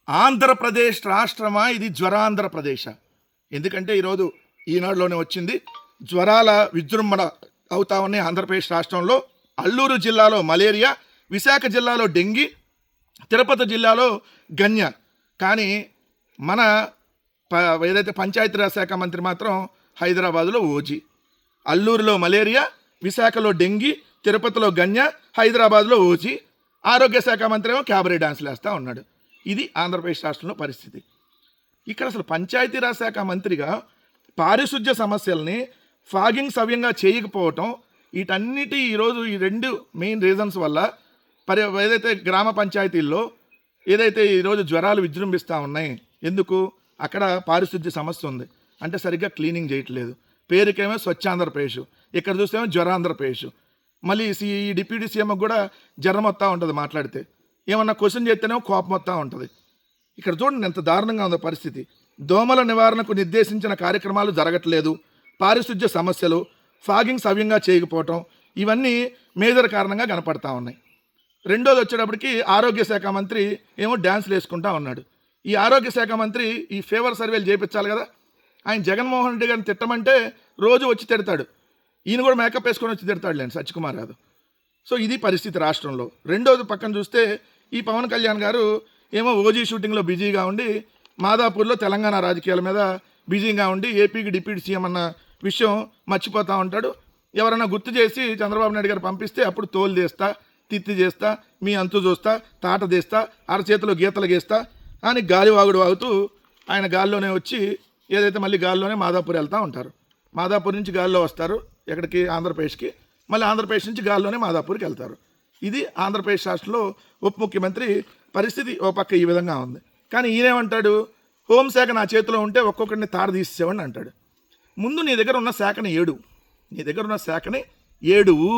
ఆంధ్రప్రదేశ్ రాష్ట్రమా ఇది జ్వరాంధ్రప్రదేశ్? ఎందుకంటే ఈరోజు ఈనాడులోనే వచ్చింది, జ్వరాల విజృంభణ అవుతా ఉన్నాయి ఆంధ్రప్రదేశ్ రాష్ట్రంలో. అల్లూరు జిల్లాలో మలేరియా, విశాఖ జిల్లాలో డెంగీ, తిరుపతి జిల్లాలో గన్య. కానీ మన ఏదైతే పంచాయతీరాజ్ శాఖ మంత్రి మాత్రం హైదరాబాదులో ఓజీ. అల్లూరులో మలేరియా, విశాఖలో డెంగీ, తిరుపతిలో గన్య, హైదరాబాద్లో ఓజీ. ఆరోగ్య శాఖ మంత్రి ఏమో క్యాబరే డాన్స్లు వేస్తూ ఉన్నాడు. ఇది ఆంధ్రప్రదేశ్ రాష్ట్రంలో పరిస్థితి. ఇక్కడ అసలు పంచాయతీరాజ్ శాఖ మంత్రిగా పారిశుధ్య సమస్యల్ని ఫాగింగ్ సవ్యంగా చేయకపోవటం, వీటన్నిటి ఈరోజు ఈ రెండు మెయిన్ రీజన్స్ వల్ల ఏదైతే గ్రామ పంచాయతీల్లో ఏదైతే ఈరోజు జ్వరాలు విజృంభిస్తూ ఉన్నాయి. ఎందుకు? అక్కడ పారిశుధ్య సమస్య ఉంది, అంటే సరిగ్గా క్లీనింగ్ చేయట్లేదు. పేరుకేమో స్వచ్ఛాంధ్రప్రదేశ్, ఇక్కడ చూస్తేమో జ్వరాంధ్రప్రదేశ్. మళ్ళీ ఈ డిప్యూటీ సీఎంకి కూడా జ్వరం వస్తూ ఉంటుంది, మాట్లాడితే ఏమన్నా క్వశ్చన్ చేస్తేనేమో కోపం వస్తూ ఉంటుంది. ఇక్కడ చూడండి ఎంత దారుణంగా ఉందో పరిస్థితి. దోమల నివారణకు నిర్దేశించిన కార్యక్రమాలు జరగట్లేదు, పారిశుధ్య సమస్యలు, ఫాగింగ్ సవ్యంగా చేయకపోవటం, ఇవన్నీ మేజర్ కారణంగా కనపడతా ఉన్నాయి. రెండోది వచ్చేటప్పటికి ఆరోగ్య శాఖ మంత్రి ఏమో డ్యాన్స్లు వేసుకుంటా ఉన్నాడు. ఈ ఆరోగ్య శాఖ మంత్రి ఈ ఫీవర్ సర్వేలు చేయించాలి కదా. ఆయన జగన్మోహన్ రెడ్డి గారిని తిట్టమంటే రోజు వచ్చి తిడతాడు, ఈయన కూడా మేకప్ వేసుకొని వచ్చి తిడతాడు లేండి సత్యకుమార్ యాదవ్. సో ఇది పరిస్థితి రాష్ట్రంలో. రెండోది పక్కన చూస్తే ఈ పవన్ కళ్యాణ్ గారు ఏమో ఓజీ షూటింగ్లో బిజీగా ఉండి, మాదాపూర్లో తెలంగాణ రాజకీయాల మీద బిజీగా ఉండి ఏపీకి డిప్యూటీ సీఎం అన్న విషయం మర్చిపోతూ ఉంటాడు. ఎవరైనా గుర్తు చేసి చంద్రబాబు నాయుడు గారు పంపిస్తే అప్పుడు తోలు తీస్తా, తిత్తి చేస్తా, మీ అంతు చూస్తా, తాట తీస్తా, అరచేతిలో గీతలు గీస్తా అని గాలివాగుడు వాగుతూ ఆయన గాల్లోనే వచ్చి ఏదైతే మళ్ళీ గాల్లోనే మాదాపూర్ వెళ్తూ ఉంటారు. మాదాపూర్ నుంచి గాల్లో వస్తారు ఎక్కడికి? ఆంధ్రప్రదేశ్కి. మళ్ళీ ఆంధ్రప్రదేశ్ నుంచి గాల్లోనే మాదాపూర్కి వెళ్తారు. ఇది ఆంధ్రప్రదేశ్ రాష్ట్రంలో ఉప ముఖ్యమంత్రి పరిస్థితి ఓ పక్క ఈ విధంగా ఉంది. కానీ ఈయనేమంటాడు? హోంశాఖ నా చేతిలో ఉంటే ఒక్కొక్కడిని తాడ తీసేవాడిని అంటాడు. ముందు నీ దగ్గర ఉన్న శాఖని ఏడు, నీ దగ్గర ఉన్న శాఖని ఏడువు.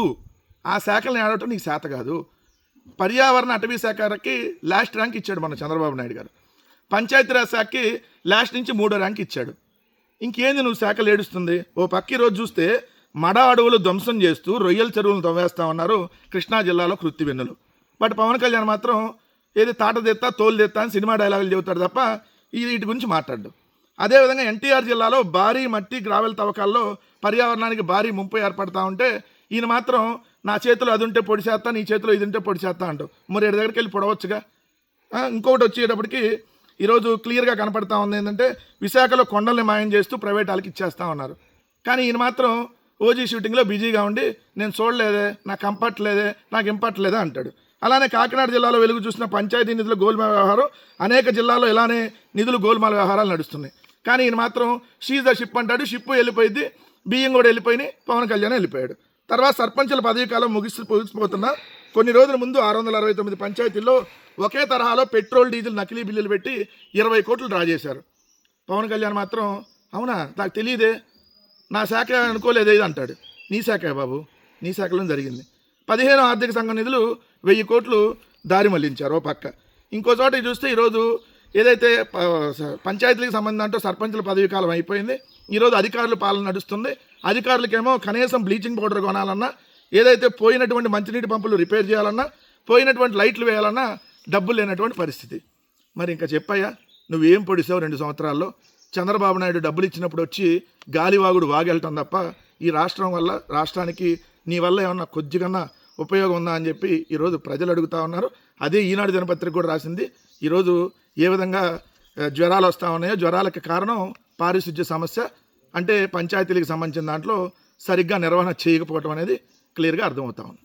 ఆ శాఖల్ని ఏడవటం నీకు శాత కాదు. పర్యావరణ అటవీ శాఖకి లాస్ట్ ర్యాంక్ ఇచ్చాడు మన చంద్రబాబు నాయుడు గారు. పంచాయతీరాజ్ శాఖకి లాస్ట్ నుంచి 3వ ర్యాంక్ ఇచ్చాడు. ఇంకేంది నువ్వు శాఖలు ఏడుస్తుంది? ఓ పక్క ఈరోజు చూస్తే మడ అడవులు ధ్వంసం చేస్తూ రొయ్యల చెరువులను తవ్వేస్తా ఉన్నారు కృష్ణా జిల్లాలో కృత్తివెన్నులు. బట్ పవన్ కళ్యాణ్ మాత్రం ఏది తాట తెత్తా తోలు తెత్తా అని సినిమా డైలాగులు చెబుతాడు తప్ప వీటి గురించి మాట్లాడు. అదేవిధంగా ఎన్టీఆర్ జిల్లాలో భారీ మట్టి గ్రావెల్ తవ్వకాల్లో పర్యావరణానికి భారీ ముంపు ఏర్పడతా ఉంటే ఈయన మాత్రం నా చేతిలో అది ఉంటే పొడి చేస్తా, నీ చేతిలో ఇది ఉంటే పొడి చేస్తా అంటావు. మరి ఎడి దగ్గరికి వెళ్ళి పొడవచ్చుగా. ఇంకొకటి వచ్చేటప్పటికి ఈరోజు క్లియర్గా కనపడతా ఉంది ఏంటంటే విశాఖలో కొండల్ని మాయం చేస్తూ ప్రైవేట్ వాళ్ళకి ఇచ్చేస్తూ ఉన్నారు. కానీ ఈయన మాత్రం ఓజీ షూటింగ్లో బిజీగా ఉండి నేను చూడలేదే, నాకు కంపట్లేదే, నాకు ఇంపట్లేదా అంటాడు. అలానే కాకినాడ జిల్లాలో వెలుగు చూసిన పంచాయతీ నిధుల గోల్మాల వ్యవహారం, అనేక జిల్లాల్లో ఇలానే నిధులు గోల్మాల వ్యవహారాలు నడుస్తున్నాయి. కానీ ఈయన మాత్రం షీజ్ ద షిప్ అంటాడు. షిప్ వెళ్ళిపోయింది, బియ్యం కూడా వెళ్ళిపోయినాయి, పవన్ కళ్యాణ్ వెళ్ళిపోయాడు. తర్వాత సర్పంచుల పదవీ కాలం ముగిసిపోతున్నా కొన్ని రోజుల ముందు 669 పంచాయతీల్లో ఒకే తరహాలో పెట్రోల్ డీజిల్ నకిలీ బిల్లులు పెట్టి 20 కోట్లు డ్రా చేశారు. పవన్ కళ్యాణ్ మాత్రం అవునా నాకు తెలియదే, నా శాఖ అనుకోలేదే ఇది అంటాడు. నీ శాఖ బాబు, నీ శాఖలో జరిగింది. 15వ ఆర్థిక సంఘం నిధులు 1000 కోట్లు దారి మళ్లించారు ఓ పక్క. ఇంకో చోట చూస్తే ఈరోజు ఏదైతే పంచాయతీలకు సంబంధం అంటూ సర్పంచుల పదవీ కాలం అయిపోయింది. ఈరోజు అధికారుల పాలన నడుస్తుంది. అధికారులకేమో కనీసం బ్లీచింగ్ పౌడర్ కొనాలన్నా, ఏదైతే పోయినటువంటి మంచినీటి పంపులు రిపేర్ చేయాలన్నా, పోయినటువంటి లైట్లు వేయాలన్నా డబ్బులు లేనటువంటి పరిస్థితి. మరి ఇంకా చెప్పయ్యా, నువ్వేం పొడిసావు 2 సంవత్సరాల్లో? చంద్రబాబు నాయుడు డబ్బులు ఇచ్చినప్పుడు వచ్చి గాలివాగుడు వాగెళ్ళటం తప్ప ఈ రాష్ట్రానికి నీ వల్ల ఏమన్నా కొద్దిగా ఉపయోగం ఉందా అని చెప్పి ఈరోజు ప్రజలు అడుగుతూ ఉన్నారు. అదే ఈనాడు దినపత్రిక కూడా రాసింది. ఈరోజు ఏ విధంగా జ్వరాలు వస్తూ ఉన్నాయో, జ్వరాలకు కారణం పారిశుధ్య సమస్య, అంటే పంచాయతీలకు సంబంధించిన దాంట్లో సరిగ్గా నిర్వహణ చేయకపోవడం అనేది క్లియర్గా అర్థమవుతా ఉంది.